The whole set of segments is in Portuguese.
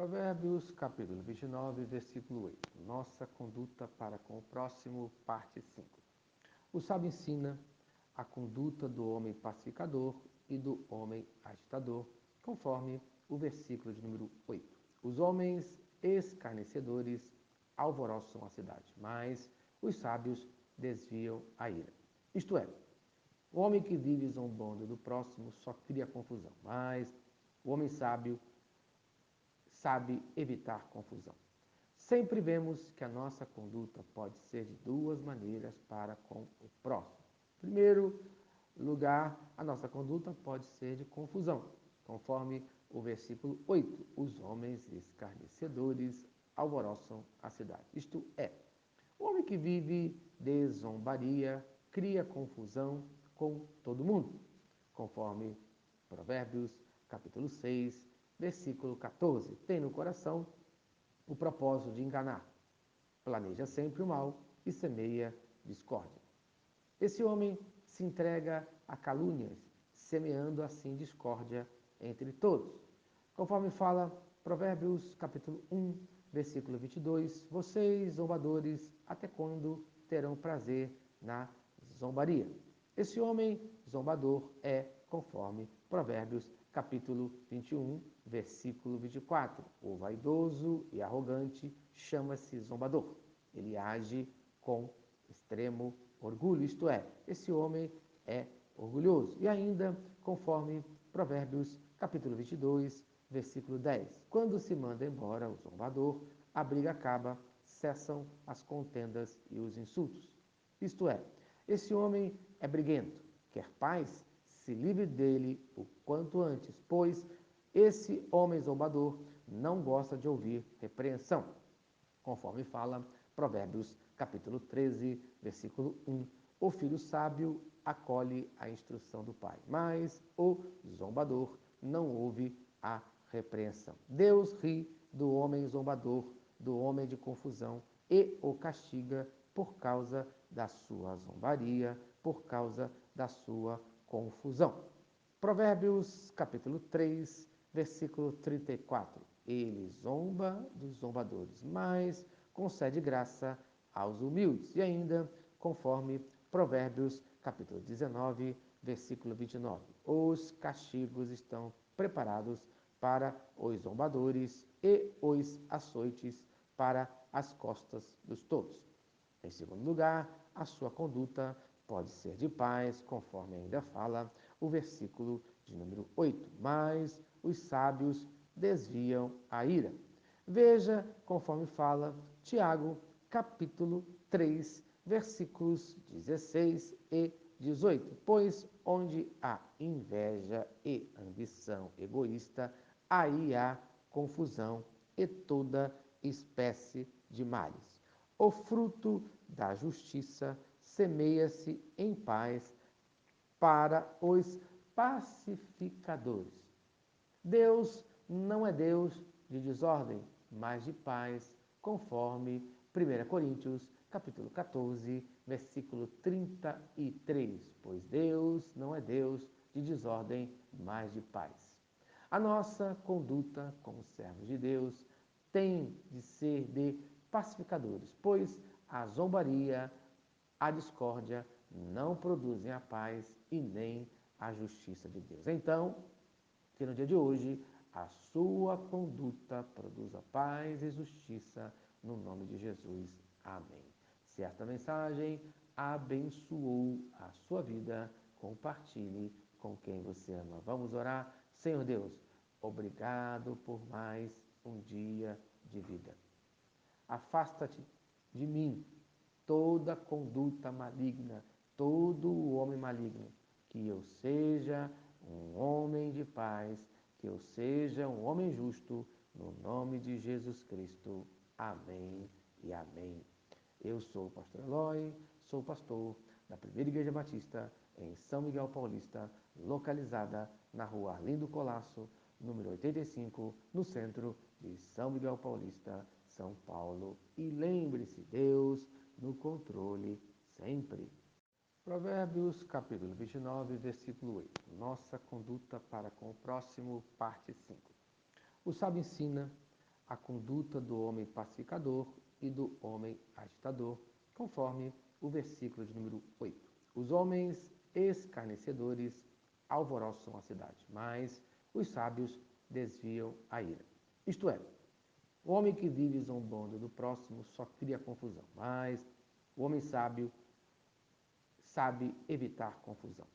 Provérbios, capítulo 29, versículo 8. Nossa conduta para com o próximo, parte 5. O sábio ensina a conduta do homem pacificador e do homem agitador, conforme o versículo de número 8. Os homens escarnecedores alvoroçam a cidade, mas os sábios desviam a ira. Isto é, o homem que vive zombando do próximo só cria confusão, mas o homem sábio sabe evitar confusão. Sempre vemos que a nossa conduta pode ser de duas maneiras para com o próximo. Em primeiro lugar, a nossa conduta pode ser de confusão, conforme o versículo 8. Os homens escarnecedores alvoroçam a cidade. Isto é, o homem que vive de zombaria cria confusão com todo mundo, conforme Provérbios, capítulo 6, versículo 14. Tem no coração o propósito de enganar, planeja sempre o mal e semeia discórdia. Esse homem se entrega a calúnias, semeando assim discórdia entre todos. Conforme fala Provérbios, capítulo 1, versículo 22, vocês, zombadores, até quando terão prazer na zombaria? Esse homem zombador é conforme Provérbios, capítulo 21, versículo 24. O vaidoso e arrogante chama-se zombador. Ele age com extremo orgulho, isto é, esse homem é orgulhoso. E ainda, conforme Provérbios, capítulo 22, versículo 10. Quando se manda embora o zombador, a briga acaba, cessam as contendas e os insultos. Isto é, esse homem é briguento, quer paz, se livre dele o quanto antes, pois esse homem zombador não gosta de ouvir repreensão, conforme fala Provérbios, capítulo 13, versículo 1. O filho sábio acolhe a instrução do pai, mas o zombador não ouve a repreensão. Deus ri do homem zombador, do homem de confusão, e o castiga por causa da sua zombaria, por causa da sua confusão. Provérbios, capítulo 3, versículo 34. Ele zomba dos zombadores, mas concede graça aos humildes. E ainda, conforme Provérbios, capítulo 19, versículo 29. Os castigos estão preparados para os zombadores e os açoites para as costas dos tolos. Em segundo lugar, a sua conduta pode ser de paz, conforme ainda fala o versículo de número 8. Mas os sábios desviam a ira. Veja, conforme fala Tiago, capítulo 3, versículos 16 e 18. Pois onde há inveja e ambição egoísta, aí há confusão e toda espécie de males. O fruto da justiça semeia-se em paz para os pacificadores. Deus não é Deus de desordem, mas de paz, conforme 1 Coríntios, capítulo 14, versículo 33. Pois Deus não é Deus de desordem, mas de paz. A nossa conduta como servos de Deus tem de ser de pacificadores, pois a zombaria, a discórdia não produzem a paz e nem a justiça de Deus. Então, que no dia de hoje a sua conduta produza paz e justiça no nome de Jesus. Amém. Se esta mensagem abençoou a sua vida, compartilhe com quem você ama. Vamos orar? Senhor Deus, obrigado por mais um dia de vida. Afasta-te de mim toda conduta maligna, todo o homem maligno, que eu seja um homem de paz, que eu seja um homem justo, no nome de Jesus Cristo. Amém e amém. Eu sou o pastor Eloy, sou pastor da Primeira Igreja Batista em São Miguel Paulista, localizada na rua Arlindo Colasso, número 85, no centro de São Miguel Paulista, São Paulo. E lembre-se, Deus no controle sempre. Provérbios, capítulo 29, versículo 8. Nossa conduta para com o próximo, parte 5. O sábio ensina a conduta do homem pacificador e do homem agitador, conforme o versículo de número 8. Os homens escarnecedores alvoroçam a cidade, mas os sábios desviam a ira. Isto é, o homem que vive zombando do próximo só cria confusão, mas o homem sábio sabe evitar confusão.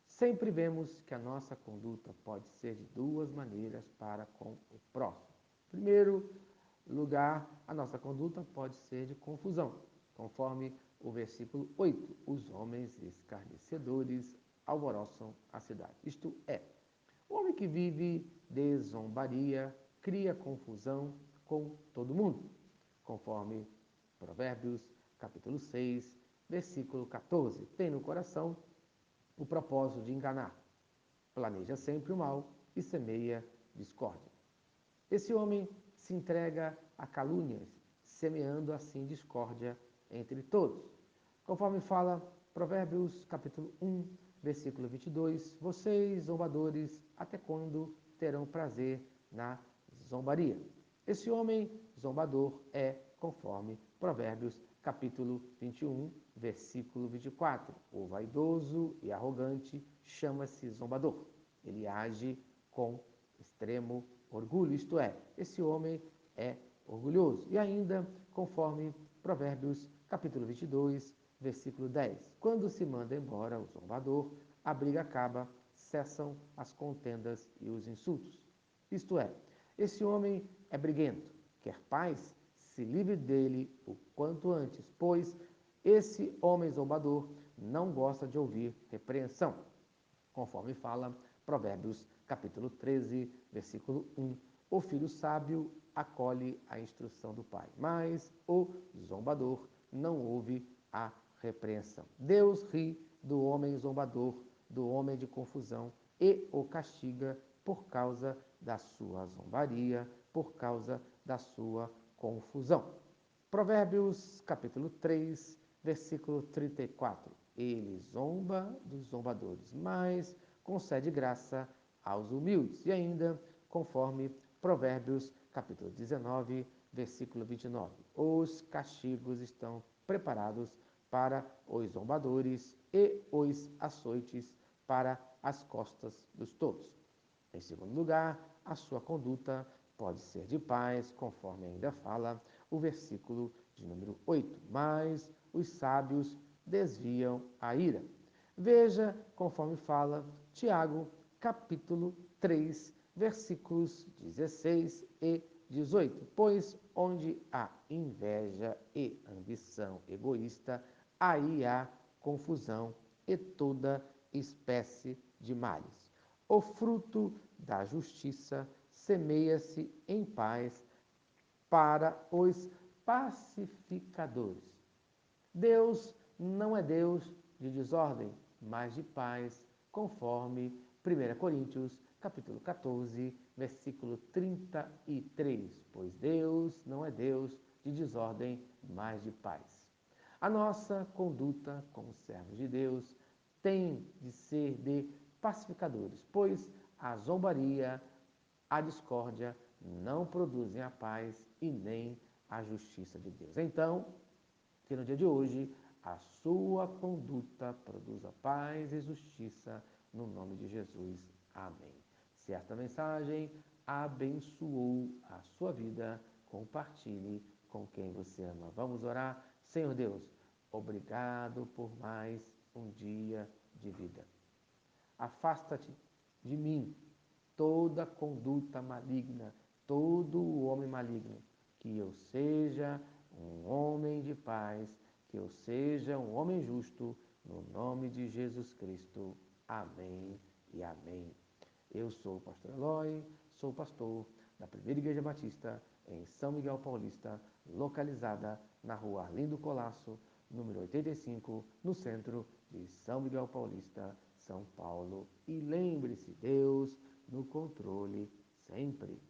Sempre vemos que a nossa conduta pode ser de duas maneiras para com o próximo. Em primeiro lugar, a nossa conduta pode ser de confusão, conforme o versículo 8. Os homens escarnecedores alvoroçam a cidade. Isto é, o homem que vive de zombaria cria confusão com todo mundo, conforme Provérbios, capítulo 6, versículo 14. Tem no coração o propósito de enganar, planeja sempre o mal e semeia discórdia. Esse homem se entrega a calúnias, semeando assim discórdia entre todos. Conforme fala Provérbios, capítulo 1, versículo 22, vocês, zombadores, até quando terão prazer na zombaria? Esse homem zombador é conforme Provérbios, capítulo 21, versículo 24. O vaidoso e arrogante chama-se zombador. Ele age com extremo orgulho, isto é, esse homem é orgulhoso. E ainda, conforme Provérbios, capítulo 22, versículo 10. Quando se manda embora o zombador, a briga acaba, cessam as contendas e os insultos. Isto é, esse homem é briguento, quer paz, se livre dele o quanto antes, pois esse homem zombador não gosta de ouvir repreensão, conforme fala Provérbios, capítulo 13, versículo 1. O filho sábio acolhe a instrução do pai, mas o zombador não ouve a repreensão. Deus ri do homem zombador, do homem de confusão, e o castiga por causa da sua zombaria, por causa da sua confusão. Provérbios, capítulo 3, versículo 34. Ele zomba dos zombadores, mas concede graça aos humildes. E ainda, conforme Provérbios, capítulo 19, versículo 29. Os castigos estão preparados para os zombadores e os açoites para as costas dos tolos. Em segundo lugar, a sua conduta pode ser de paz, conforme ainda fala o versículo de número 8. Mas os sábios desviam a ira. Veja, conforme fala Tiago, capítulo 3, versículos 16 e 18. Pois onde há inveja e ambição egoísta, aí há confusão e toda espécie de males. O fruto da justiça semeia-se em paz para os pacificadores. Deus não é Deus de desordem, mas de paz, conforme 1 Coríntios, capítulo 14, versículo 33. Pois Deus não é Deus de desordem, mas de paz. A nossa conduta como servos de Deus tem de ser de pacificadores, pois a zombaria, a discórdia não produzem a paz e nem a justiça de Deus. Então, que no dia de hoje a sua conduta produza paz e justiça no nome de Jesus. Amém. Se esta mensagem abençoou a sua vida, compartilhe com quem você ama. Vamos orar? Senhor Deus, obrigado por mais um dia de vida. Afasta-te de mim toda conduta maligna, todo o homem maligno, que eu seja um homem de paz, que eu seja um homem justo, no nome de Jesus Cristo. Amém e amém. Eu sou o pastor Eloy, sou pastor da Primeira Igreja Batista em São Miguel Paulista, localizada na rua Arlindo Colasso, número 85, no centro de São Miguel Paulista, São Paulo. E lembre-se, Deus no controle sempre.